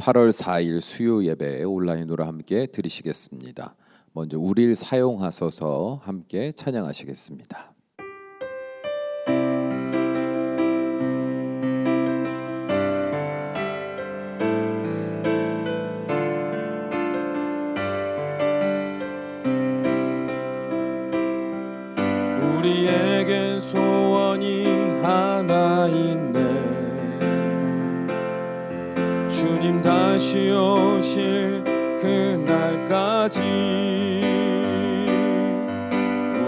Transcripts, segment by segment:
8월 4일 수요 예배 온라인으로 함께 드리시겠습니다. 먼저 우리를 사용하소서 함께 찬양하시겠습니다. 우리에겐 소원이 하나 있네. 주님 다시 오실 그날까지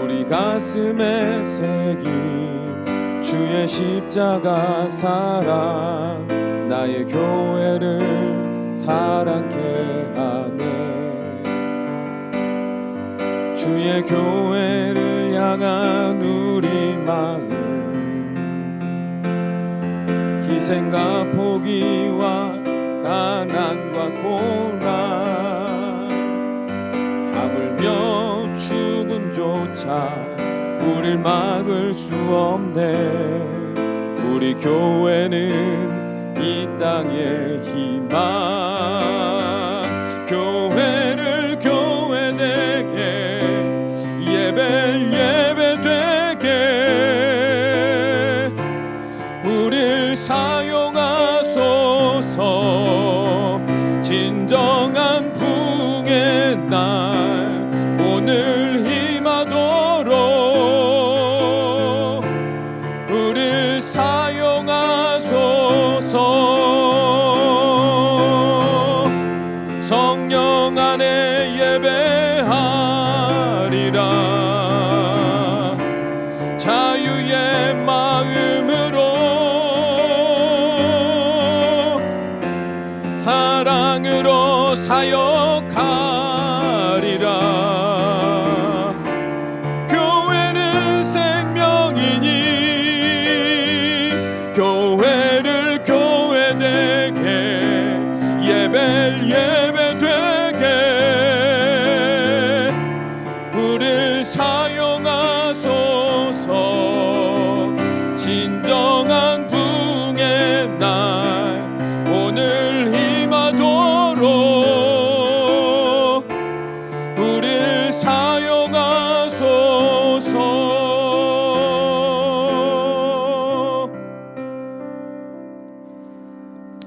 우리 가슴에 새긴 주의 십자가 사랑, 나의 교회를 사랑케 하네. 주의 교회를 향한 우리 마음, 희생과 포기와 가난과 고난, 하물며 죽음조차 우릴 막을 수 없네. 우리 교회는 이 땅의 희망, 교회를 교회되게, 예배를 예배되게 우릴 사용하소서. 진정한 부흥의 날 오늘 임하도록 우릴 사용하소서. 성령 안에 예배하리라. 자유의 마음으로 사랑으로 사역하리라. 교회는 생명이니 교회를 교회되게, 예배를 예배되게 우릴 사용하소서. 진정한 부흥의 날 오늘 임하도록 우릴 사용하소서.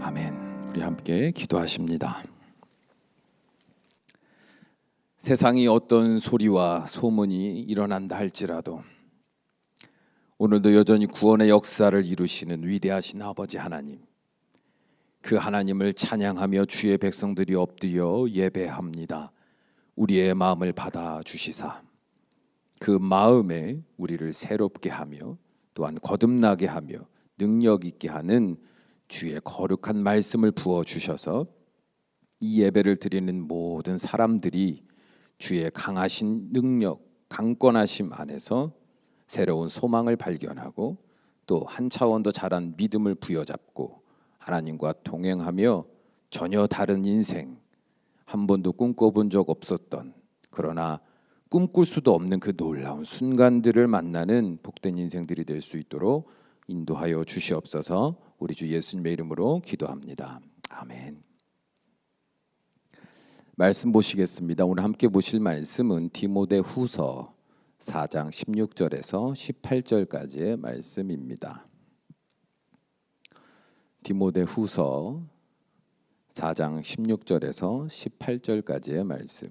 아멘. 우리 함께 기도하십니다. 세상이 어떤 소리와 소문이 일어난다 할지라도 오늘도 여전히 구원의 역사를 이루시는 위대하신 아버지 하나님, 그 하나님을 찬양하며 주의 백성들이 엎드려 예배합니다. 우리의 마음을 받아주시사 그 마음에 우리를 새롭게 하며 또한 거듭나게 하며 능력 있게 하는 주의 거룩한 말씀을 부어주셔서 이 예배를 드리는 모든 사람들이 주의 강하신 능력, 강권하심 안에서 새로운 소망을 발견하고 또 한 차원 더 자란 믿음을 부여잡고 하나님과 동행하며 전혀 다른 인생, 한 번도 꿈꿔본 적 없었던, 그러나 꿈꿀 수도 없는 그 놀라운 순간들을 만나는 복된 인생들이 될 수 있도록 인도하여 주시옵소서. 우리 주 예수님의 이름으로 기도합니다. 아멘. 말씀 보시겠습니다. 오늘 함께 보실 말씀은 디모데후서 4장 16절에서 18절까지의 말씀입니다. 디모데후서 4장 16절에서 18절까지의 말씀,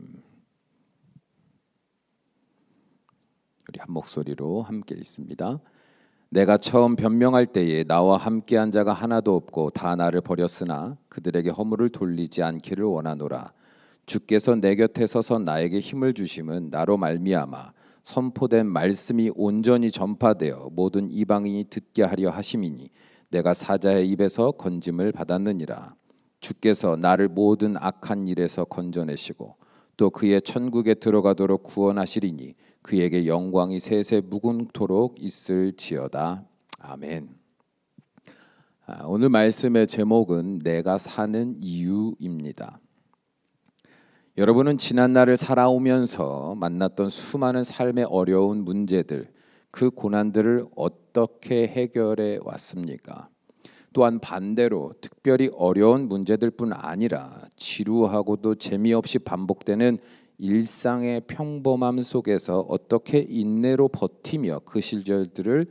우리 한 목소리로 함께 읽습니다. 내가 처음 변명할 때에 나와 함께한 자가 하나도 없고 다 나를 버렸으나 그들에게 허물을 돌리지 않기를 원하노라. 주께서 내 곁에 서서 나에게 힘을 주심은 나로 말미암아 선포된 말씀이 온전히 전파되어 모든 이방인이 듣게 하려 하심이니 내가 사자의 입에서 건짐을 받았느니라. 주께서 나를 모든 악한 일에서 건져내시고 또 그의 천국에 들어가도록 구원하시리니 그에게 영광이 세세 무궁토록 있을지어다. 아멘. 오늘 말씀의 제목은 내가 사는 이유입니다. 여러분은 지난 날을 살아오면서 만났던 수많은 삶의 어려운 문제들, 그 고난들을 어떻게 해결해 왔습니까? 또한 반대로 특별히 어려운 문제들뿐 아니라 지루하고도 재미없이 반복되는 일상의 평범함 속에서 어떻게 인내로 버티며 그 시절들을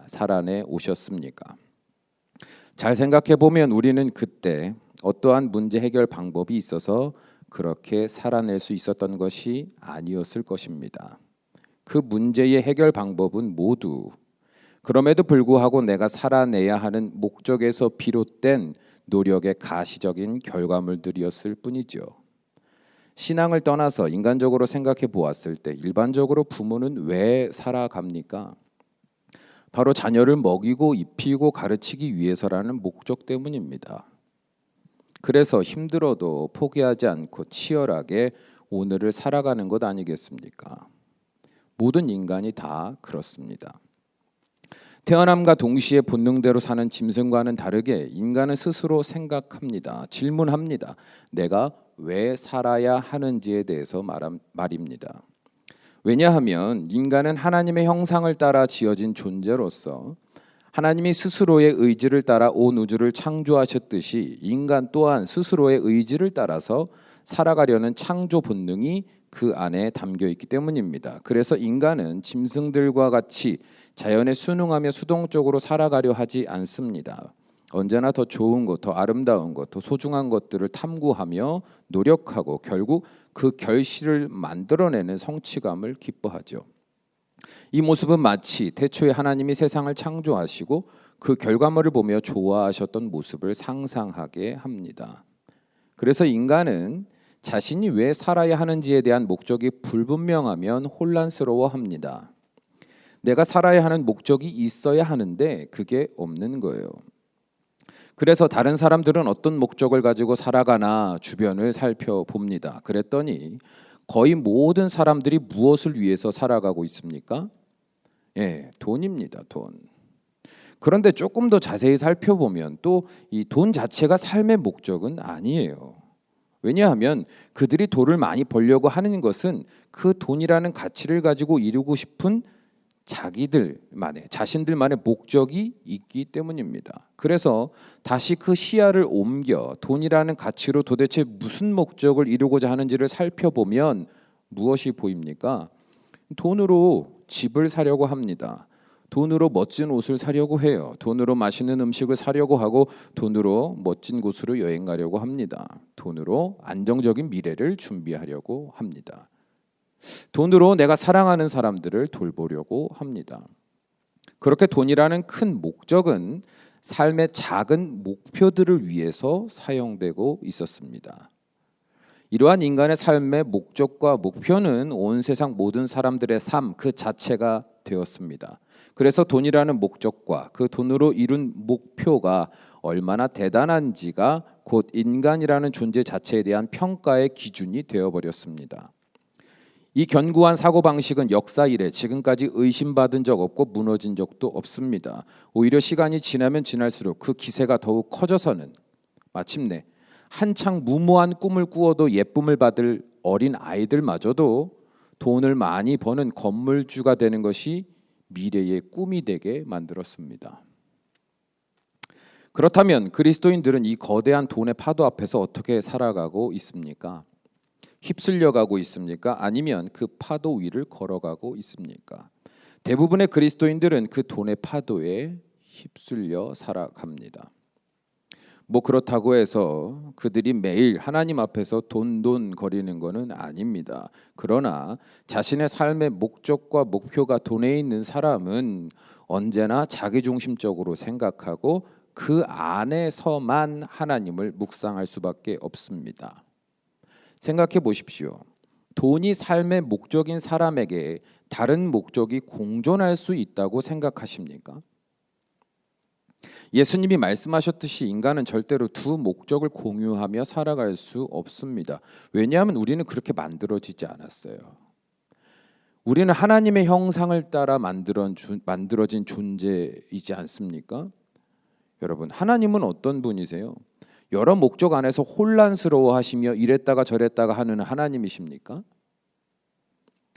살아내 오셨습니까? 잘 생각해 보면 우리는 그때 어떠한 문제 해결 방법이 있어서 그렇게 살아낼 수 있었던 것이 아니었을 것입니다. 그 문제의 해결 방법은 모두 그럼에도 불구하고 내가 살아내야 하는 목적에서 비롯된 노력의 가시적인 결과물들이었을 뿐이죠. 신앙을 떠나서 인간적으로 생각해 보았을 때 일반적으로 부모는 왜 살아갑니까? 바로 자녀를 먹이고 입히고 가르치기 위해서라는 목적 때문입니다. 그래서 힘들어도 포기하지 않고 치열하게 오늘을 살아가는 것 아니겠습니까? 모든 인간이 다 그렇습니다. 태어남과 동시에 본능대로 사는 짐승과는 다르게 인간은 스스로 생각합니다. 질문합니다. 내가 왜 살아야 하는지에 대해서 말입니다. 왜냐하면 인간은 하나님의 형상을 따라 지어진 존재로서 하나님이 스스로의 의지를 따라 온 우주를 창조하셨듯이 인간 또한 스스로의 의지를 따라서 살아가려는 창조 본능이 그 안에 담겨 있기 때문입니다. 그래서 인간은 짐승들과 같이 자연에 순응하며 수동적으로 살아가려 하지 않습니다. 언제나 더 좋은 것, 더 아름다운 것, 더 소중한 것들을 탐구하며 노력하고 결국 그 결실을 만들어내는 성취감을 기뻐하죠. 이 모습은 마치 태초에 하나님이 세상을 창조하시고 그 결과물을 보며 좋아하셨던 모습을 상상하게 합니다. 그래서 인간은 자신이 왜 살아야 하는지에 대한 목적이 불분명하면 혼란스러워합니다. 내가 살아야 하는 목적이 있어야 하는데 그게 없는 거예요. 그래서 다른 사람들은 어떤 목적을 가지고 살아가나 주변을 살펴봅니다. 그랬더니 거의 모든 사람들이 무엇을 위해서 살아가고 있습니까? 돈입니다. 돈. 그런데 조금 더 자세히 살펴보면 또 이 돈 자체가 삶의 목적은 아니에요. 왜냐하면 그들이 돈을 많이 벌려고 하는 것은 그 돈이라는 가치를 가지고 이루고 싶은 자신들만의 목적이 있기 때문입니다. 그래서 다시 그 시야를 옮겨 돈이라는 가치로 도대체 무슨 목적을 이루고자 하는지를 살펴보면 무엇이 보입니까? 돈으로 집을 사려고 합니다. 돈으로 멋진 옷을 사려고 해요. 돈으로 맛있는 음식을 사려고 하고 돈으로 멋진 곳으로 여행 가려고 합니다. 돈으로 안정적인 미래를 준비하려고 합니다. 돈으로 내가 사랑하는 사람들을 돌보려고 합니다. 그렇게 돈이라는 큰 목적은 삶의 작은 목표들을 위해서 사용되고 있었습니다. 이러한 인간의 삶의 목적과 목표는 온 세상 모든 사람들의 삶 그 자체가 되었습니다. 그래서 돈이라는 목적과 그 돈으로 이룬 목표가 얼마나 대단한지가 곧 인간이라는 존재 자체에 대한 평가의 기준이 되어버렸습니다. 이 견고한 사고방식은 역사 이래 지금까지 의심받은 적 없고 무너진 적도 없습니다. 오히려 시간이 지나면 지날수록 그 기세가 더욱 커져서는 마침내 한창 무모한 꿈을 꾸어도 예쁨을 받을 어린 아이들마저도 돈을 많이 버는 건물주가 되는 것이 미래의 꿈이 되게 만들었습니다. 그렇다면 그리스도인들은 이 거대한 돈의 파도 앞에서 어떻게 살아가고 있습니까? 휩쓸려 가고 있습니까? 아니면 그 파도 위를 걸어가고 있습니까? 대부분의 그리스도인들은 그 돈의 파도에 휩쓸려 살아갑니다. 그렇다고 해서 그들이 매일 하나님 앞에서 돈돈 거리는 것은 아닙니다. 그러나 자신의 삶의 목적과 목표가 돈에 있는 사람은 언제나 자기중심적으로 생각하고 그 안에서만 하나님을 묵상할 수밖에 없습니다. 생각해 보십시오. 돈이 삶의 목적인 사람에게 다른 목적이 공존할 수 있다고 생각하십니까? 예수님이 말씀하셨듯이 인간은 절대로 두 목적을 공유하며 살아갈 수 없습니다. 왜냐하면 우리는 그렇게 만들어지지 않았어요. 우리는 하나님의 형상을 따라 만들어진 존재이지 않습니까? 여러분, 하나님은 어떤 분이세요? 여러 목적 안에서 혼란스러워하시며 이랬다가 저랬다가 하는 하나님이십니까?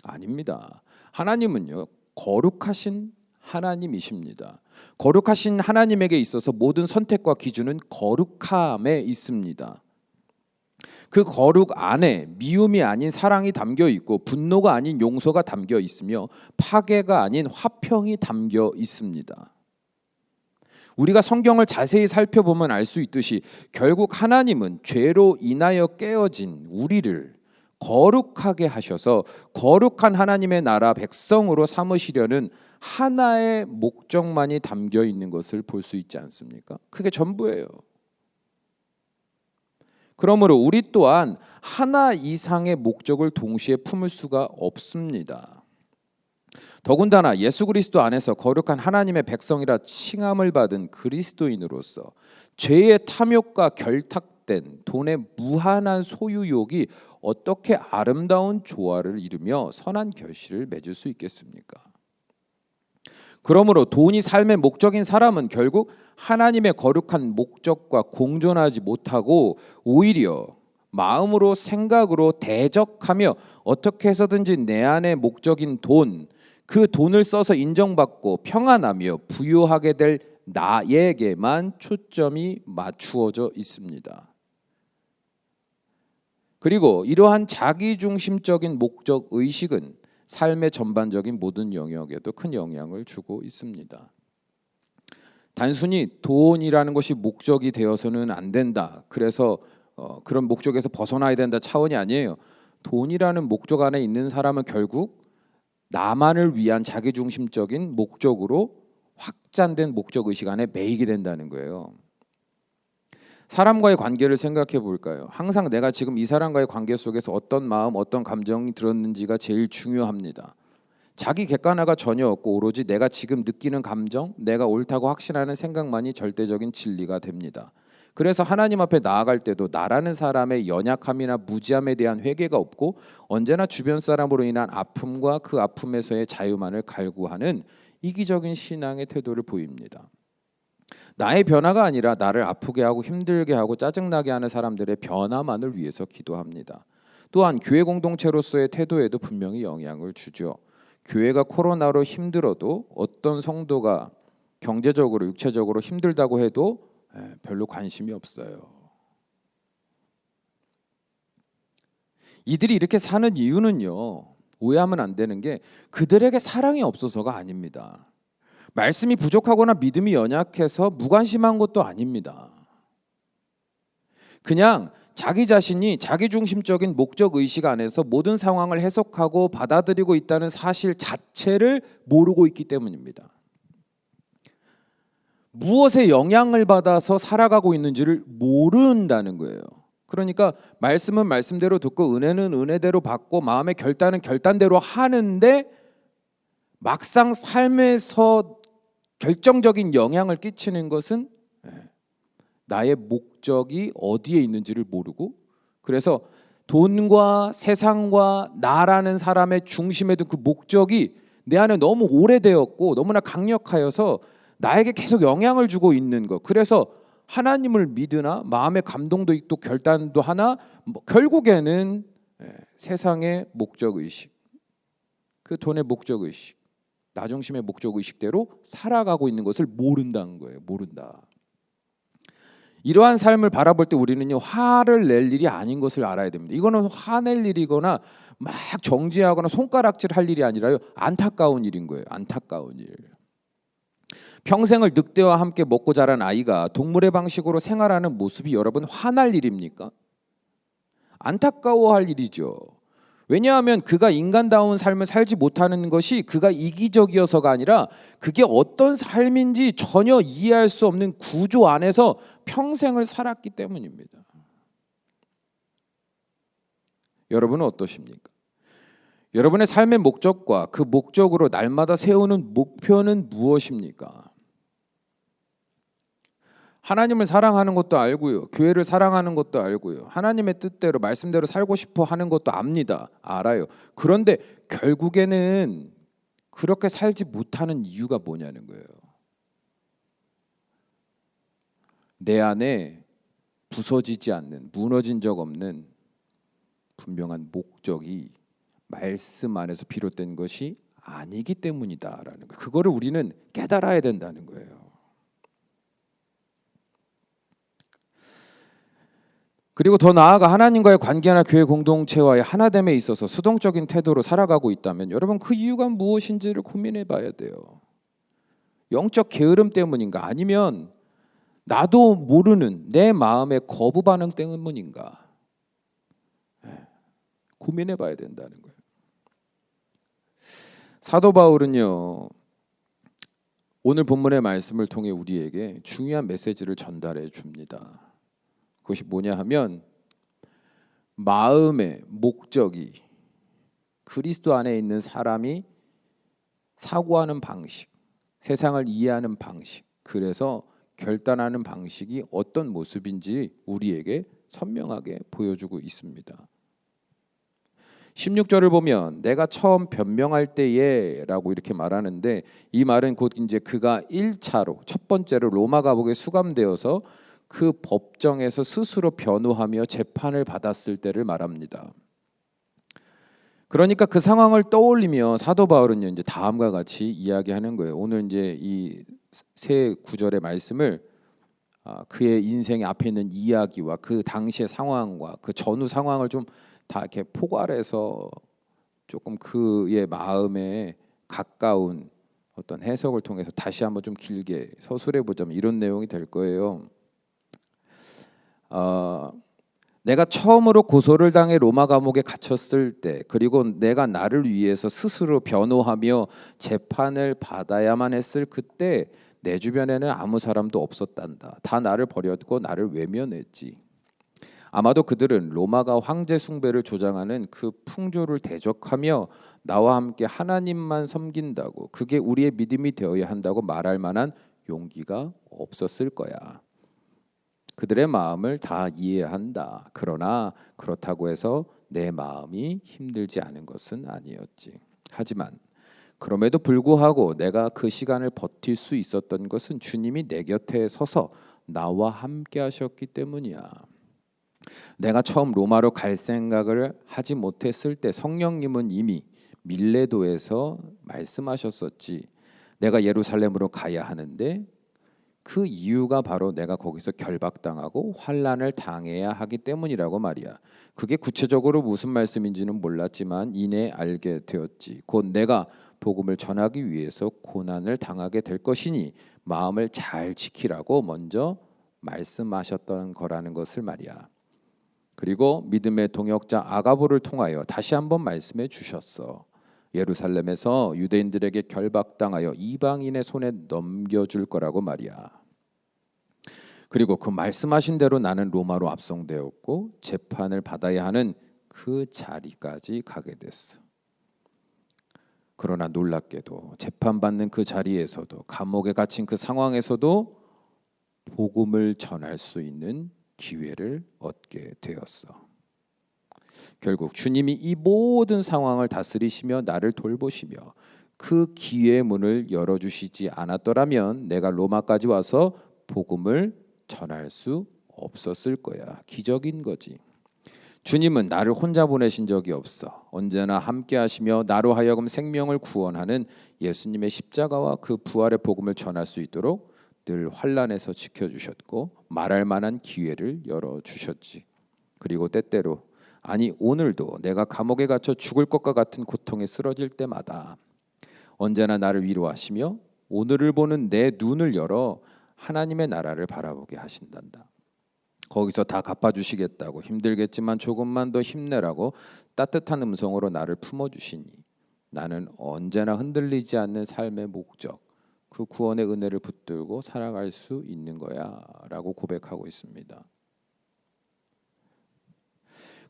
아닙니다. 하나님은요, 거룩하신 하나님이십니다. 거룩하신 하나님에게 있어서 모든 선택과 기준은 거룩함에 있습니다. 그 거룩 안에 미움이 아닌 사랑이 담겨 있고 분노가 아닌 용서가 담겨 있으며 파괴가 아닌 화평이 담겨 있습니다. 우리가 성경을 자세히 살펴보면 알 수 있듯이 결국 하나님은 죄로 인하여 깨어진 우리를 거룩하게 하셔서 거룩한 하나님의 나라 백성으로 삼으시려는 하나의 목적만이 담겨 있는 것을 볼 수 있지 않습니까? 그게 전부예요. 그러므로 우리 또한 하나 이상의 목적을 동시에 품을 수가 없습니다. 더군다나 예수 그리스도 안에서 거룩한 하나님의 백성이라 칭함을 받은 그리스도인으로서 죄의 탐욕과 결탁된 돈의 무한한 소유욕이 어떻게 아름다운 조화를 이루며 선한 결실을 맺을 수 있겠습니까? 그러므로 돈이 삶의 목적인 사람은 결국 하나님의 거룩한 목적과 공존하지 못하고 오히려 마음으로 생각으로 대적하며 어떻게 해서든지 내 안의 목적인 돈, 그 돈을 써서 인정받고 평안하며 부유하게 될 나에게만 초점이 맞추어져 있습니다. 그리고 이러한 자기중심적인 목적 의식은 삶의 전반적인 모든 영역에도 큰 영향을 주고 있습니다. 단순히 돈이라는 것이 목적이 되어서는 안 된다. 그래서 그런 목적에서 벗어나야 된다 차원이 아니에요. 돈이라는 목적 안에 있는 사람은 결국 나만을 위한 자기중심적인 목적으로 확장된 목적의식 안에 매이게 된다는 거예요. 사람과의 관계를 생각해 볼까요? 항상 내가 지금 이 사람과의 관계 속에서 어떤 마음, 어떤 감정이 들었는지가 제일 중요합니다. 자기 객관화가 전혀 없고 오로지 내가 지금 느끼는 감정, 내가 옳다고 확신하는 생각만이 절대적인 진리가 됩니다. 그래서 하나님 앞에 나아갈 때도 나라는 사람의 연약함이나 무지함에 대한 회개가 없고 언제나 주변 사람으로 인한 아픔과 그 아픔에서의 자유만을 갈구하는 이기적인 신앙의 태도를 보입니다. 나의 변화가 아니라 나를 아프게 하고 힘들게 하고 짜증나게 하는 사람들의 변화만을 위해서 기도합니다. 또한 교회 공동체로서의 태도에도 분명히 영향을 주죠. 교회가 코로나로 힘들어도 어떤 성도가 경제적으로 육체적으로 힘들다고 해도 별로 관심이 없어요. 이들이 이렇게 사는 이유는요, 오해하면 안 되는 게 그들에게 사랑이 없어서가 아닙니다. 말씀이 부족하거나 믿음이 연약해서 무관심한 것도 아닙니다. 그냥 자기 자신이 자기중심적인 목적의식 안에서 모든 상황을 해석하고 받아들이고 있다는 사실 자체를 모르고 있기 때문입니다. 무엇에 영향을 받아서 살아가고 있는지를 모른다는 거예요. 그러니까 말씀은 말씀대로 듣고 은혜는 은혜대로 받고 마음의 결단은 결단대로 하는데 막상 삶에서 결정적인 영향을 끼치는 것은 나의 목적이 어디에 있는지를 모르고, 그래서 돈과 세상과 나라는 사람의 중심에 둔 그 목적이 내 안에 너무 오래되었고 너무나 강력하여서 나에게 계속 영향을 주고 있는 것. 그래서 하나님을 믿으나 마음의 감동도 있고 결단도 하나 결국에는 세상의 목적의식, 그 돈의 목적의식, 나 중심의 목적의식대로 살아가고 있는 것을 모른다는 거예요. 모른다. 이러한 삶을 바라볼 때 우리는요, 화를 낼 일이 아닌 것을 알아야 됩니다. 이거는 화낼 일이거나 막 정죄하거나 손가락질할 일이 아니라요, 안타까운 일인 거예요. 안타까운 일. 평생을 늑대와 함께 먹고 자란 아이가 동물의 방식으로 생활하는 모습이 여러분 화날 일입니까? 안타까워할 일이죠. 왜냐하면 그가 인간다운 삶을 살지 못하는 것이 그가 이기적이어서가 아니라 그게 어떤 삶인지 전혀 이해할 수 없는 구조 안에서 평생을 살았기 때문입니다. 여러분은 어떠십니까? 여러분의 삶의 목적과 그 목적으로 날마다 세우는 목표는 무엇입니까? 하나님을 사랑하는 것도 알고요, 교회를 사랑하는 것도 알고요, 하나님의 뜻대로 말씀대로 살고 싶어 하는 것도 압니다. 알아요. 그런데 결국에는 그렇게 살지 못하는 이유가 뭐냐는 거예요. 내 안에 부서지지 않는, 무너진 적 없는 분명한 목적이 말씀 안에서 비롯된 것이 아니기 때문이다라는 거. 그거를 우리는 깨달아야 된다는 거예요. 그리고 더 나아가 하나님과의 관계나 교회 공동체와의 하나됨에 있어서 수동적인 태도로 살아가고 있다면 여러분 그 이유가 무엇인지를 고민해 봐야 돼요. 영적 게으름 때문인가? 아니면 나도 모르는 내 마음의 거부 반응 때문인가? 고민해 봐야 된다는 거예요. 사도 바울은요, 오늘 본문의 말씀을 통해 우리에게 중요한 메시지를 전달해 줍니다. 그것이 뭐냐 하면 마음의 목적이 그리스도 안에 있는 사람이 사고하는 방식, 세상을 이해하는 방식, 그래서 결단하는 방식이 어떤 모습인지 우리에게 선명하게 보여주고 있습니다. 16절을 보면 내가 처음 변명할 때에 라고 이렇게 말하는데 이 말은 곧 이제 그가 1차로 첫 번째로 로마 감옥에 수감되어서 그 법정에서 스스로 변호하며 재판을 받았을 때를 말합니다. 그러니까 그 상황을 떠올리며 사도 바울은요 이제 다음과 같이 이야기하는 거예요. 오늘 이제 이 세 구절의 말씀을 그의 인생의 앞에 있는 이야기와 그 당시의 상황과 그 전후 상황을 좀 다 이렇게 포괄해서 조금 그의 마음에 가까운 어떤 해석을 통해서 다시 한번 좀 길게 서술해 보자면 이런 내용이 될 거예요. 내가 처음으로 고소를 당해 로마 감옥에 갇혔을 때, 그리고 내가 나를 위해서 스스로 변호하며 재판을 받아야만 했을 그때 내 주변에는 아무 사람도 없었단다. 다 나를 버렸고 나를 외면했지. 아마도 그들은 로마가 황제 숭배를 조장하는 그 풍조를 대적하며 나와 함께 하나님만 섬긴다고, 그게 우리의 믿음이 되어야 한다고 말할 만한 용기가 없었을 거야. 그들의 마음을 다 이해한다. 그러나 그렇다고 해서 내 마음이 힘들지 않은 것은 아니었지. 하지만 그럼에도 불구하고 내가 그 시간을 버틸 수 있었던 것은 주님이 내 곁에 서서 나와 함께 하셨기 때문이야. 내가 처음 로마로 갈 생각을 하지 못했을 때 성령님은 이미 밀레도에서 말씀하셨었지. 내가 예루살렘으로 가야 하는데 그 이유가 바로 내가 거기서 결박당하고 환난을 당해야 하기 때문이라고 말이야. 그게 구체적으로 무슨 말씀인지는 몰랐지만 이내 알게 되었지. 곧 내가 복음을 전하기 위해서 고난을 당하게 될 것이니 마음을 잘 지키라고 먼저 말씀하셨던 거라는 것을 말이야. 그리고 믿음의 동역자 아가보를 통하여 다시 한번 말씀해 주셨어. 예루살렘에서 유대인들에게 결박당하여 이방인의 손에 넘겨줄 거라고 말이야. 그리고 그 말씀하신 대로 나는 로마로 압송되었고 재판을 받아야 하는 그 자리까지 가게 됐어. 그러나 놀랍게도 재판받는 그 자리에서도, 감옥에 갇힌 그 상황에서도 복음을 전할 수 있는 기회를 얻게 되었어. 결국 주님이 이 모든 상황을 다스리시며 나를 돌보시며 그 기회의 문을 열어주시지 않았더라면 내가 로마까지 와서 복음을 전할 수 없었을 거야. 기적인 거지. 주님은 나를 혼자 보내신 적이 없어. 언제나 함께 하시며 나로 하여금 생명을 구원하는 예수님의 십자가와 그 부활의 복음을 전할 수 있도록 늘 환난에서 지켜주셨고 말할 만한 기회를 열어주셨지. 그리고 때때로, 아니 오늘도 내가 감옥에 갇혀 죽을 것과 같은 고통에 쓰러질 때마다 언제나 나를 위로하시며 오늘을 보는 내 눈을 열어 하나님의 나라를 바라보게 하신단다. 거기서 다 갚아주시겠다고, 힘들겠지만 조금만 더 힘내라고 따뜻한 음성으로 나를 품어주시니 나는 언제나 흔들리지 않는 삶의 목적, 그 구원의 은혜를 붙들고 살아갈 수 있는 거야 라고 고백하고 있습니다.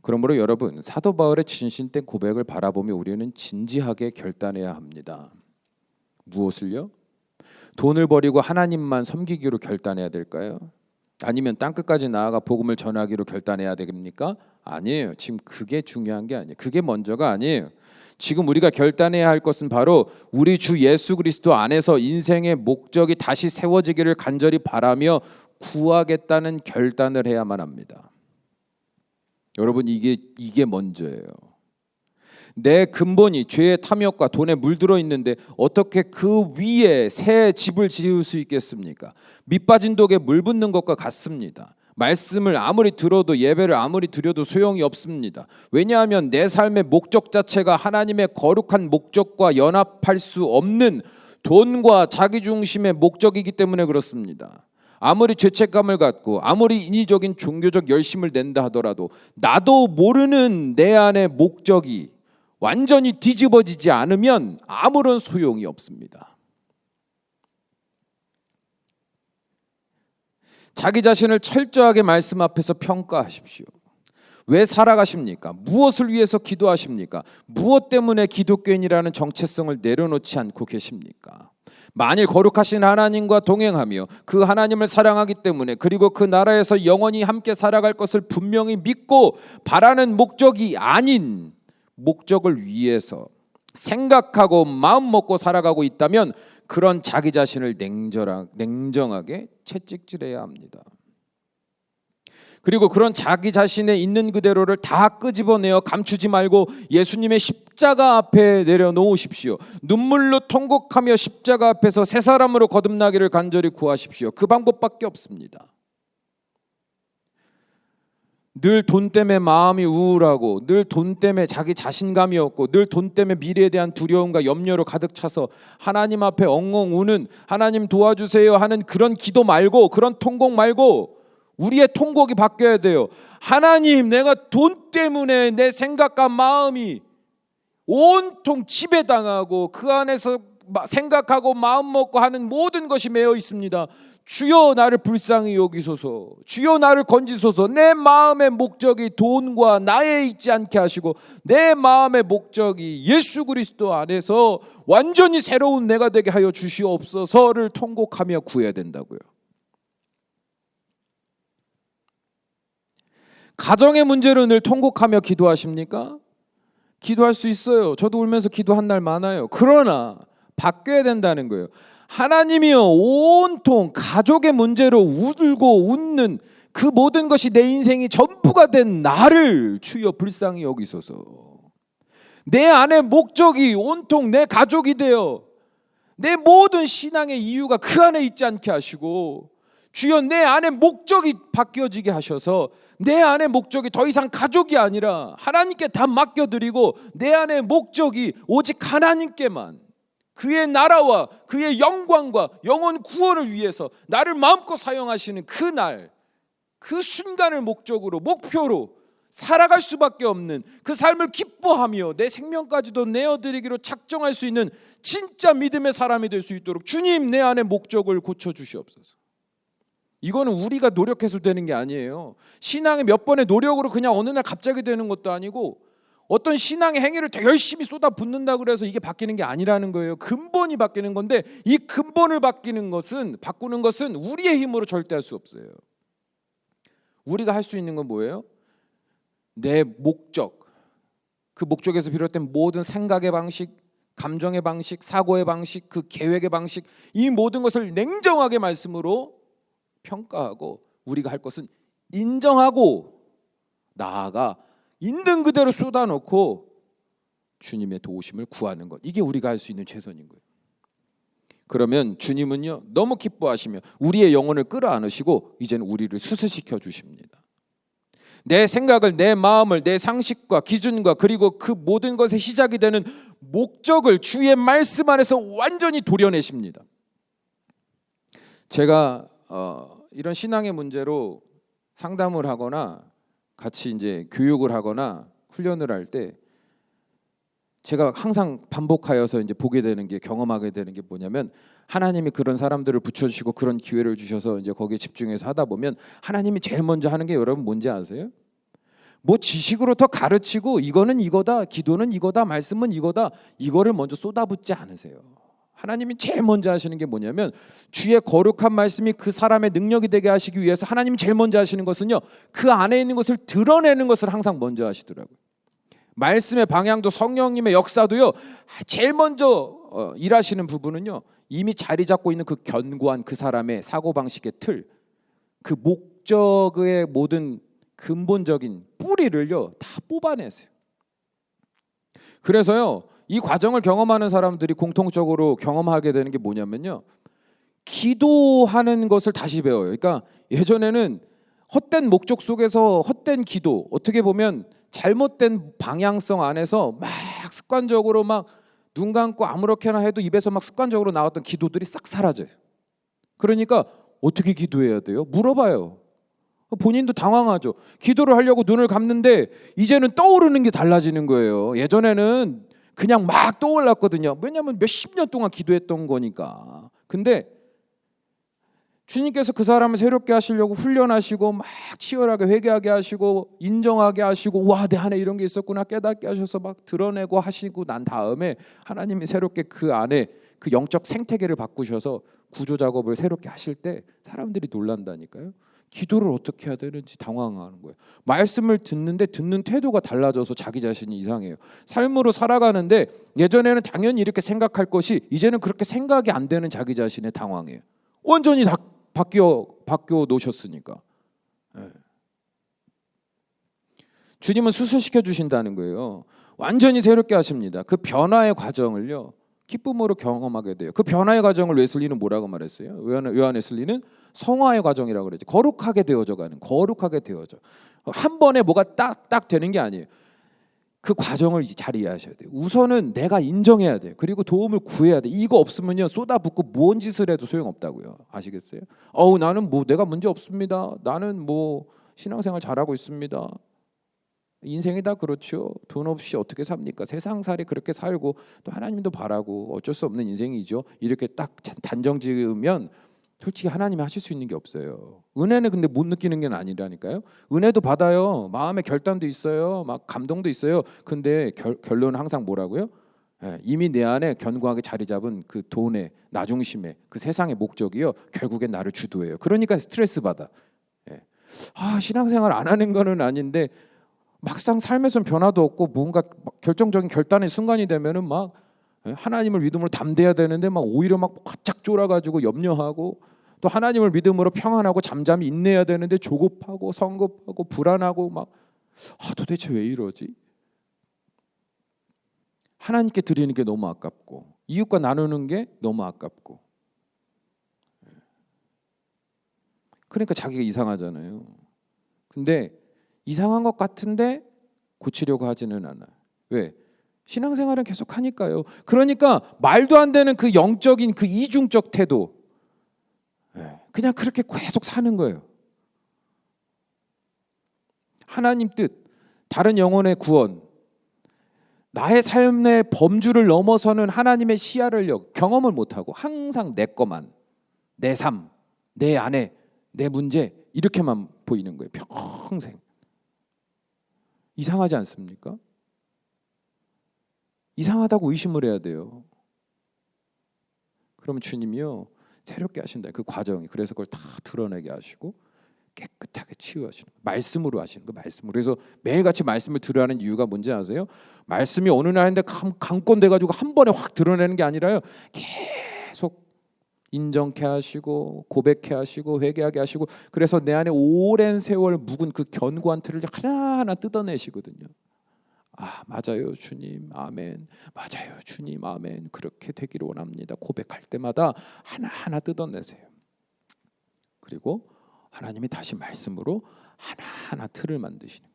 그러므로 여러분, 사도 바울의 진실된 고백을 바라보며 우리는 진지하게 결단해야 합니다. 무엇을요? 돈을 버리고 하나님만 섬기기로 결단해야 될까요? 아니면 땅끝까지 나아가 복음을 전하기로 결단해야 됩니까? 아니에요. 지금 그게 중요한 게 아니에요. 그게 먼저가 아니에요. 지금 우리가 결단해야 할 것은 바로 우리 주 예수 그리스도 안에서 인생의 목적이 다시 세워지기를 간절히 바라며 구하겠다는 결단을 해야만 합니다. 여러분, 이게 먼저예요. 내 근본이 죄의 탐욕과 돈에 물들어 있는데 어떻게 그 위에 새 집을 지을 수 있겠습니까? 밑빠진 독에 물 붓는 것과 같습니다. 말씀을 아무리 들어도 예배를 아무리 드려도 소용이 없습니다. 왜냐하면 내 삶의 목적 자체가 하나님의 거룩한 목적과 연합할 수 없는 돈과 자기중심의 목적이기 때문에 그렇습니다. 아무리 죄책감을 갖고 아무리 인위적인 종교적 열심을 낸다 하더라도 나도 모르는 내 안의 목적이 완전히 뒤집어지지 않으면 아무런 소용이 없습니다. 자기 자신을 철저하게 말씀 앞에서 평가하십시오. 왜 살아가십니까? 무엇을 위해서 기도하십니까? 무엇 때문에 기독교인이라는 정체성을 내려놓지 않고 계십니까? 만일 거룩하신 하나님과 동행하며 그 하나님을 사랑하기 때문에 그리고 그 나라에서 영원히 함께 살아갈 것을 분명히 믿고 바라는 목적이 아닌 목적을 위해서 생각하고 마음 먹고 살아가고 있다면 그런 자기 자신을 냉정하게 채찍질해야 합니다. 그리고 그런 자기 자신의 있는 그대로를 다 끄집어내어 감추지 말고 예수님의 십자가 앞에 내려놓으십시오. 눈물로 통곡하며 십자가 앞에서 새 사람으로 거듭나기를 간절히 구하십시오. 그 방법밖에 없습니다. 늘 돈 때문에 마음이 우울하고 늘 돈 때문에 자기 자신감이 없고 늘 돈 때문에 미래에 대한 두려움과 염려로 가득 차서 하나님 앞에 엉엉 우는 하나님 도와주세요 하는 그런 기도 말고 그런 통곡 말고 우리의 통곡이 바뀌어야 돼요. 하나님, 내가 돈 때문에 내 생각과 마음이 온통 지배당하고 그 안에서 생각하고 마음 먹고 하는 모든 것이 매여 있습니다. 주여 나를 불쌍히 여기소서. 주여 나를 건지소서. 내 마음의 목적이 돈과 나에 있지 않게 하시고 내 마음의 목적이 예수 그리스도 안에서 완전히 새로운 내가 되게 하여 주시옵소서를 통곡하며 구해야 된다고요. 가정의 문제로 늘 통곡하며 기도하십니까? 기도할 수 있어요. 저도 울면서 기도한 날 많아요. 그러나 바뀌어야 된다는 거예요. 하나님이여 온통 가족의 문제로 울고 웃는 그 모든 것이 내 인생이 전부가 된 나를 주여 불쌍히 여기소서. 내 안의 목적이 온통 내 가족이 되어 내 모든 신앙의 이유가 그 안에 있지 않게 하시고 주여 내 안의 목적이 바뀌어지게 하셔서 내 안의 목적이 더 이상 가족이 아니라 하나님께 다 맡겨드리고 내 안의 목적이 오직 하나님께만 그의 나라와 그의 영광과 영원 구원을 위해서 나를 마음껏 사용하시는 그날 그 순간을 목적으로 목표로 살아갈 수밖에 없는 그 삶을 기뻐하며 내 생명까지도 내어드리기로 작정할 수 있는 진짜 믿음의 사람이 될 수 있도록 주님 내 안의 목적을 고쳐주시옵소서. 이거는 우리가 노력해서 되는 게 아니에요. 신앙의 몇 번의 노력으로 그냥 어느 날 갑자기 되는 것도 아니고 어떤 신앙의 행위를 더 열심히 쏟아붓는다 그래서 이게 바뀌는 게 아니라는 거예요. 근본이 바뀌는 건데 이 근본을 바꾸는 것은 우리의 힘으로 절대 할 수 없어요. 우리가 할 수 있는 건 뭐예요? 내 목적, 그 목적에서 비롯된 모든 생각의 방식, 감정의 방식, 사고의 방식, 그 계획의 방식, 이 모든 것을 냉정하게 말씀으로 평가하고 우리가 할 것은 인정하고 나아가 있는 그대로 쏟아놓고 주님의 도우심을 구하는 것. 이게 우리가 할 수 있는 최선인 거예요. 그러면 주님은요 너무 기뻐하시며 우리의 영혼을 끌어안으시고 이제는 우리를 수수시켜 주십니다. 내 생각을, 내 마음을, 내 상식과 기준과 그리고 그 모든 것의 시작이 되는 목적을 주의 말씀 안에서 완전히 도려내십니다. 제가 이런 신앙의 문제로 상담을 하거나 같이 이제 교육을 하거나 훈련을 할 때 제가 항상 반복하여서 이제 보게 되는 게 경험하게 되는 게 뭐냐면 하나님이 그런 사람들을 붙여주시고 그런 기회를 주셔서 이제 거기에 집중해서 하다 보면 하나님이 제일 먼저 하는 게 여러분 뭔지 아세요? 뭐 지식으로 더 가르치고 이거는 이거다, 기도는 이거다, 말씀은 이거다 이거를 먼저 쏟아붓지 않으세요. 하나님이 제일 먼저 하시는 게 뭐냐면 주의 거룩한 말씀이 그 사람의 능력이 되게 하시기 위해서 하나님이 제일 먼저 하시는 것은요 그 안에 있는 것을 드러내는 것을 항상 먼저 하시더라고요. 말씀의 방향도 성령님의 역사도요 제일 먼저 일하시는 부분은요 이미 자리 잡고 있는 그 견고한 그 사람의 사고방식의 틀, 그 목적의 모든 근본적인 뿌리를요 다 뽑아내세요. 그래서요, 이 과정을 경험하는 사람들이 공통적으로 경험하게 되는 게 뭐냐면요, 기도하는 것을 다시 배워요. 그러니까 예전에는 헛된 목적 속에서 헛된 기도, 어떻게 보면 잘못된 방향성 안에서 막 습관적으로 막 눈 감고 아무렇게나 해도 입에서 막 습관적으로 나왔던 기도들이 싹 사라져요. 그러니까 어떻게 기도해야 돼요? 물어봐요. 본인도 당황하죠. 기도를 하려고 눈을 감는데 이제는 떠오르는 게 달라지는 거예요. 예전에는 그냥 막 떠올랐거든요. 왜냐하면 몇십 년 동안 기도했던 거니까. 근데 주님께서 그 사람을 새롭게 하시려고 훈련하시고 막 치열하게 회개하게 하시고 인정하게 하시고, 와, 내 안에 이런 게 있었구나 깨닫게 하셔서 막 드러내고 하시고 난 다음에 하나님이 새롭게 그 안에 그 영적 생태계를 바꾸셔서 구조 작업을 새롭게 하실 때 사람들이 놀란다니까요. 기도를 어떻게 해야 되는지 당황하는 거예요. 말씀을 듣는데 듣는 태도가 달라져서 자기 자신이 이상해요. 삶으로 살아가는데 예전에는 당연히 이렇게 생각할 것이 이제는 그렇게 생각이 안 되는 자기 자신에 당황해요. 완전히 다 바뀌어 놓으셨으니까. 네. 주님은 수술시켜 주신다는 거예요. 완전히 새롭게 하십니다. 그 변화의 과정을요, 기쁨으로 경험하게 돼요. 그 변화의 과정을 웨슬리는 뭐라고 말했어요? 요한 웨슬리는 성화의 과정이라고 그랬죠. 거룩하게 되어져 가는, 거룩하게 되어져. 한 번에 뭐가 딱 되는 게 아니에요. 그 과정을 잘 이해하셔야 돼요. 우선은 내가 인정해야 돼요. 그리고 도움을 구해야 돼요. 이거 없으면요, 쏟아붓고 뭔 짓을 해도 소용없다고요. 아시겠어요? 나는 뭐 내가 문제 없습니다. 나는 뭐 신앙생활 잘하고 있습니다. 인생이 다 그렇죠. 돈 없이 어떻게 삽니까? 세상살이 그렇게 살고 또 하나님도 바라고 어쩔 수 없는 인생이죠. 이렇게 딱 단정 지으면 솔직히 하나님이 하실 수 있는 게 없어요. 은혜는 근데 못 느끼는 게 아니라니까요. 은혜도 받아요. 마음의 결단도 있어요. 막 감동도 있어요. 근데 결론은 항상 뭐라고요? 이미 내 안에 견고하게 자리 잡은 그 돈의 나중심의 그 세상의 목적이요, 결국엔 나를 주도해요. 그러니까 스트레스 받아. 신앙생활 안 하는 거는 아닌데 막상 삶에서는 변화도 없고 뭔가 결정적인 결단의 순간이 되면은 막 하나님을 믿음으로 담대해야 되는데 막 오히려 막 바짝 쫄아가지고 염려하고, 또 하나님을 믿음으로 평안하고 잠잠히 인내해야 되는데 조급하고 성급하고 불안하고 막 도대체 왜 이러지? 하나님께 드리는 게 너무 아깝고 이웃과 나누는 게 너무 아깝고, 그러니까 자기가 이상하잖아요. 근데 이상한 것 같은데 고치려고 하지는 않아요. 왜? 신앙생활은 계속 하니까요. 그러니까 말도 안 되는 그 영적인 그 이중적 태도, 그냥 그렇게 계속 사는 거예요. 하나님 뜻, 다른 영혼의 구원, 나의 삶의 범주를 넘어서는 하나님의 시야를 경험을 못하고 항상 내 것만, 내 삶, 내 안에, 내 문제 이렇게만 보이는 거예요. 평생. 이상하지 않습니까? 이상하다고 의심을 해야 돼요. 그러면 주님이요, 새롭게 하신다. 그 과정이. 그래서 그걸 다 드러내게 하시고 깨끗하게 치유하시는 거예요. 말씀으로 하시는 거예요. 말씀으로. 그래서 매일같이 말씀을 들으라는 이유가 뭔지 아세요? 말씀이 어느 날인데 강권돼 가지고 한 번에 확 드러내는 게 아니라요, 계속 인정케 하시고 고백케 하시고 회개하게 하시고, 그래서 내 안에 오랜 세월 묵은 그 견고한 틀을 하나하나 뜯어내시거든요. 맞아요 주님, 아멘. 맞아요 주님, 아멘. 그렇게 되기를 원합니다. 고백할 때마다 하나하나 뜯어내세요. 그리고 하나님이 다시 말씀으로 하나하나 틀을 만드시는 거예요.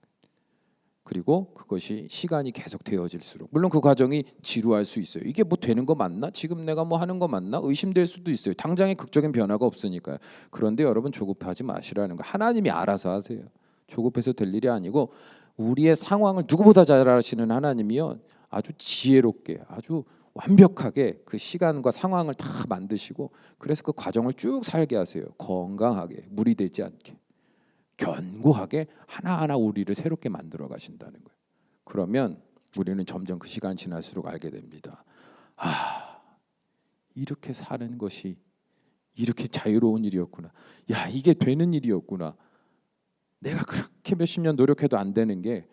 그리고 그것이 시간이 계속 되어질수록, 물론 그 과정이 지루할 수 있어요. 이게 뭐 되는 거 맞나? 지금 내가 뭐 하는 거 맞나? 의심될 수도 있어요. 당장의 극적인 변화가 없으니까요. 그런데 여러분, 조급하지 마시라는 거. 하나님이 알아서 하세요. 조급해서 될 일이 아니고, 우리의 상황을 누구보다 잘 아시는 하나님이요, 아주 지혜롭게, 아주 완벽하게 그 시간과 상황을 다 만드시고, 그래서 그 과정을 쭉 살게 하세요. 건강하게, 무리되지 않게, 견고하게 하나하나 우리를 새롭게 만들어 가신다는 거예요. 그러면 우리는 점점 그 시간 지날수록 알게 됩니다. 이렇게 사는 것이 이렇게 자유로운 일이었구나. 이게 되는 일이었구나. 내가 그렇게 몇십 년 노력해도 안 되는 게,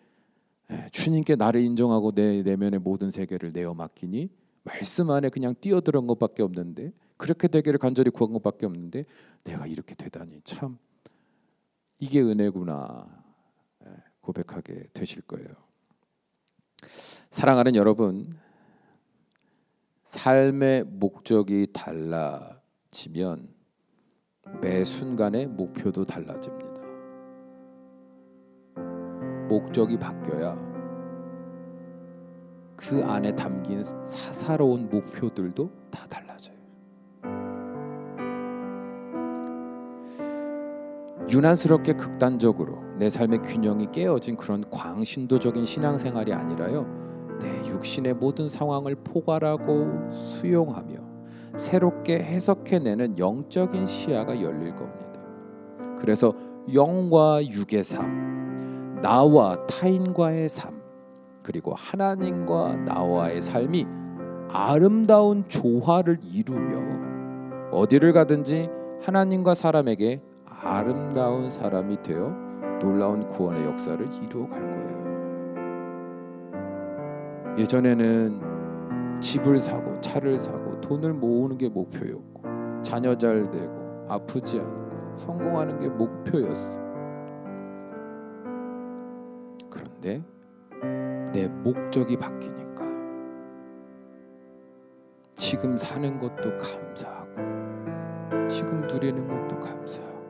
주님께 나를 인정하고 내 내면의 모든 세계를 내어 맡기니 말씀 안에 그냥 뛰어들은 것밖에 없는데, 그렇게 되기를 간절히 구한 것밖에 없는데 내가 이렇게 되다니, 참 이게 은혜구나 고백하게 되실 거예요. 사랑하는 여러분, 삶의 목적이 달라지면 매 순간의 목표도 달라집니다. 목적이 바뀌어야 그 안에 담긴 사사로운 목표들도 다 달라져요. 유난스럽게 극단적으로 내 삶의 균형이 깨어진 그런 광신도적인 신앙생활이 아니라요, 내 육신의 모든 상황을 포괄하고 수용하며 새롭게 해석해내는 영적인 시야가 열릴 겁니다. 그래서 영과 육의 삶, 나와 타인과의 삶, 그리고 하나님과 나와의 삶이 아름다운 조화를 이루며 어디를 가든지 하나님과 사람에게 아름다운 사람이 되어 놀라운 구원의 역사를 이루어갈 거예요. 예전에는 집을 사고 차를 사고 돈을 모으는 게 목표였고 자녀 잘 되고 아프지 않고 성공하는 게 목표였어. 그런데 내 목적이 바뀌니까 지금 사는 것도 감사하고 지금 누리는 것도 감사하고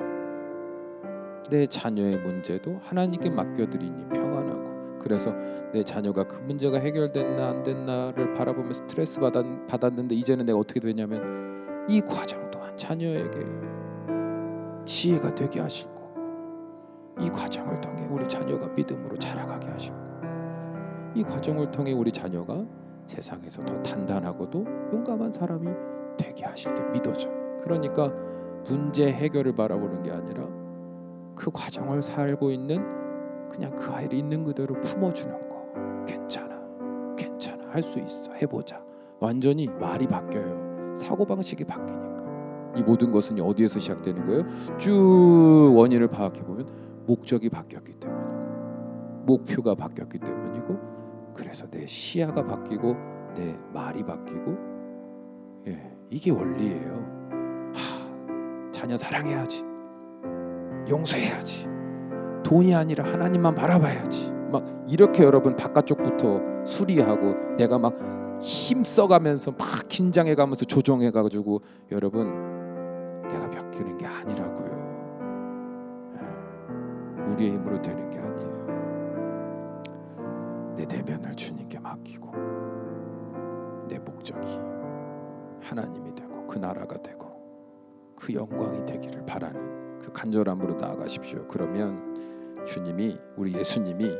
내 자녀의 문제도 하나님께 맡겨드리니 평안하고, 그래서 내 자녀가 그 문제가 해결됐나 안 됐나를 바라보며 스트레스 받았는데 이제는 내가 어떻게 되냐면 이 과정 또한 자녀에게 지혜가 되게 하실 거고, 이 과정을 통해 우리 자녀가 믿음으로 자라가게 하실 거고, 이 과정을 통해 우리 자녀가 세상에서 더 단단하고도 용감한 사람이 되게 하실 게 믿어져. 그러니까 문제 해결을 바라보는 게 아니라 그 과정을 살고 있는 그냥 그 아이를 있는 그대로 품어주는 거. 괜찮아 할 수 있어, 해보자. 완전히 말이 바뀌어요. 사고방식이 바뀌니까. 이 모든 것은 어디에서 시작되는 거예요? 쭉 원인을 파악해보면 목적이 바뀌었기 때문이고 목표가 바뀌었기 때문이고, 그래서 내 시야가 바뀌고 내 말이 바뀌고, 이게 원리예요. 자녀 사랑해야지, 용서해야지, 돈이 아니라 하나님만 바라봐야지, 막 이렇게 여러분 바깥쪽부터 수리하고 내가 막 힘써가면서 막 긴장해가면서 조정해가지고 여러분 내가 바뀌는 게 아니라고요. 우리의 힘으로 되는 게 아니에요. 내 내면을 주님께 맡기고 내 목적이 하나님이 되고 그 나라가 되고 그 영광이 되기를 바라는 그 간절함으로 나아가십시오. 그러면 주님이, 우리 예수님이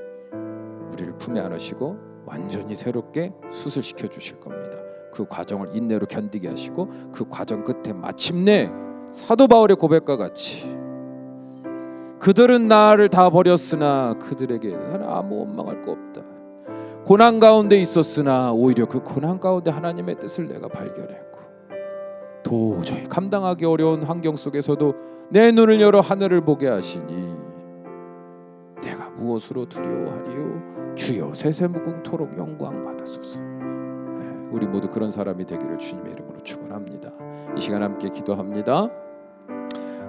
우리를 품에 안으시고 완전히 새롭게 수술시켜 주실 겁니다. 그 과정을 인내로 견디게 하시고 그 과정 끝에 마침내 사도 바울의 고백과 같이 그들은 나를 다 버렸으나 그들에게 나는 아무 원망할 거 없다. 고난 가운데 있었으나 오히려 그 고난 가운데 하나님의 뜻을 내가 발견했고, 도저히 감당하기 어려운 환경 속에서도 내 눈을 열어 하늘을 보게 하시니 내가 무엇으로 두려워하리요? 주여 세세무궁토록 영광 받으소서. 우리 모두 그런 사람이 되기를 주님의 이름으로 축원합니다. 이 시간 함께 기도합니다.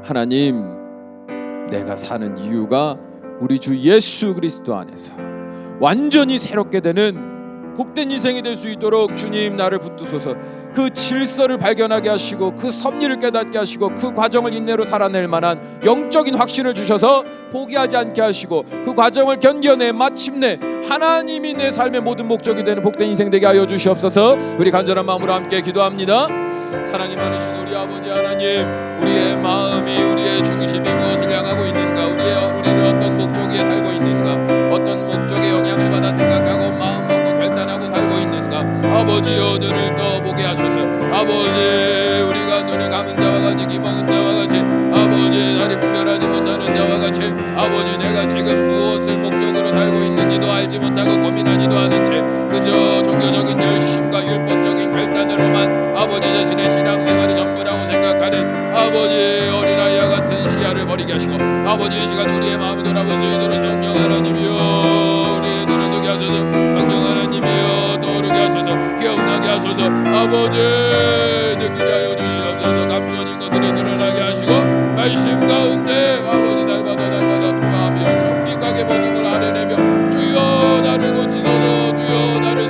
하나님, 내가 사는 이유가 우리 주 예수 그리스도 안에서 완전히 새롭게 되는 복된 인생이 될 수 있도록 주님 나를 붙드소서. 그 질서를 발견하게 하시고 그 섭리를 깨닫게 하시고 그 과정을 인내로 살아낼 만한 영적인 확신을 주셔서 포기하지 않게 하시고 그 과정을 견뎌내 마침내 하나님이 내 삶의 모든 목적이 되는 복된 인생 되게 하여 주시옵소서. 우리 간절한 마음으로 함께 기도합니다. 사랑이 많으신 우리 아버지 하나님, 우리의 마음이, 우리의 중심이 무엇을 향하고 있는가, 우리는 어떤 목적 위에 살고 있는가, 어떤 목적에 영향을 받아 생각하고 마음 먹고 결단하고 살고 있는가. 아버지여, 눈을 떠보게 하소서. 아버지, 우리가 눈을 감은 자와 같이 귀 먹은 자와 같이, 아버지 다리 분별하지 못하는 자와 같이, 아버지 내가 지금 무엇을 목적으로 살고 있는지도 알지 못하고 고민하지도 않은 채 그저 종교적인 열심과 율법적인 결단으로만 아버지 자신의 신앙생활이 전부라고 생각하는 아버지 어린아이와 같은 시야를 버리게 하시고, 아버지 이 시간 우리의 마음이 돌아볼 수 있도록 성령 하나님이여 우리의 눈을 뜨게 하소서. 성령 하나님이여 떠오르게 하소서. 기억나게 하소서. 아버지 느끼게 하여 주시옵소서. 감추어진 것들이 드러나게 하시고 말씀 가운데 아버지 날마다 통하며 정직하게 모든 걸 아뢰내며 주여 나를 고치소서. 주여 나를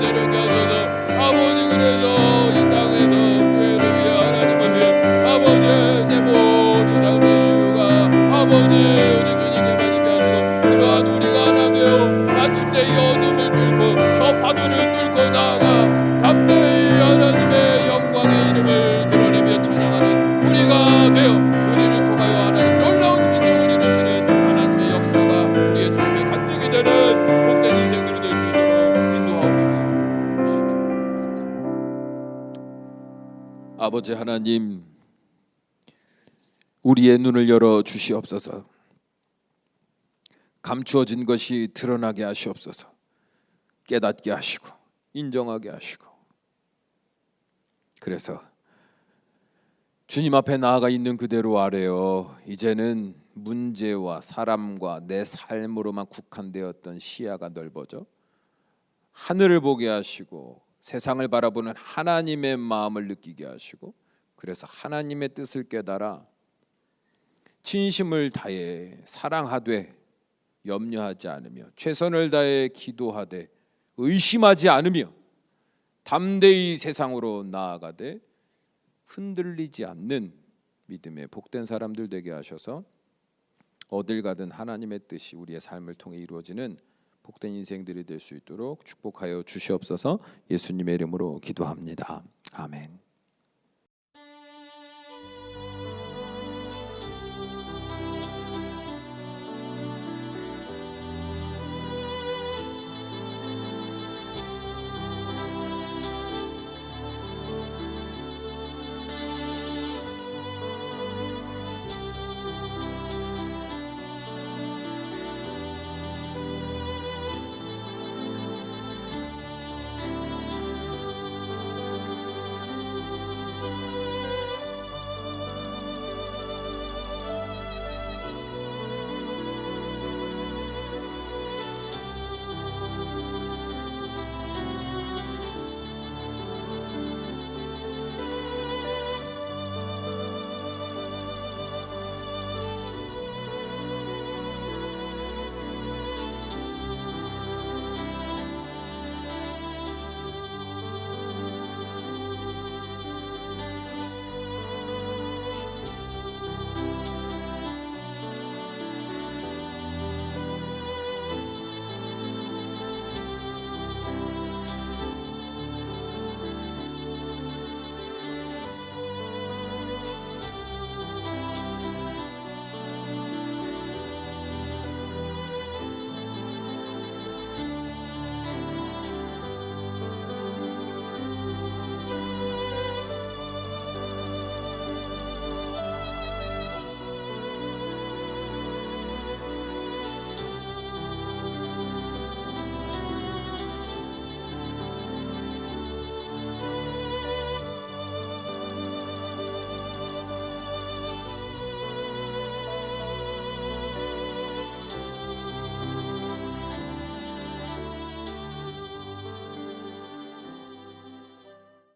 어둠을 뚫고 저 파도를 뚫고 나아가 담대히 하나님의 영광의 이름을 드러내며 찬양하는 우리가 되어 우리를 통하여 하나님 놀라운 기적을 이루시는 하나님의 역사가 우리의 삶의 간증이 되는 복된 인생들이 될 수 있도록 인도하옵소서. 아버지 하나님, 우리의 눈을 열어 주시옵소서. 감추어진 것이 드러나게 하시옵소서. 깨닫게 하시고 인정하게 하시고, 그래서 주님 앞에 나아가 있는 그대로 아뢰어 이제는 문제와 사람과 내 삶으로만 국한되었던 시야가 넓어져 하늘을 보게 하시고 세상을 바라보는 하나님의 마음을 느끼게 하시고, 그래서 하나님의 뜻을 깨달아 진심을 다해 사랑하되 염려하지 않으며 최선을 다해 기도하되 의심하지 않으며 담대히 세상으로 나아가되 흔들리지 않는 믿음의 복된 사람들 되게 하셔서 어딜 가든 하나님의 뜻이 우리의 삶을 통해 이루어지는 복된 인생들이 될 수 있도록 축복하여 주시옵소서. 예수님의 이름으로 기도합니다. 아멘.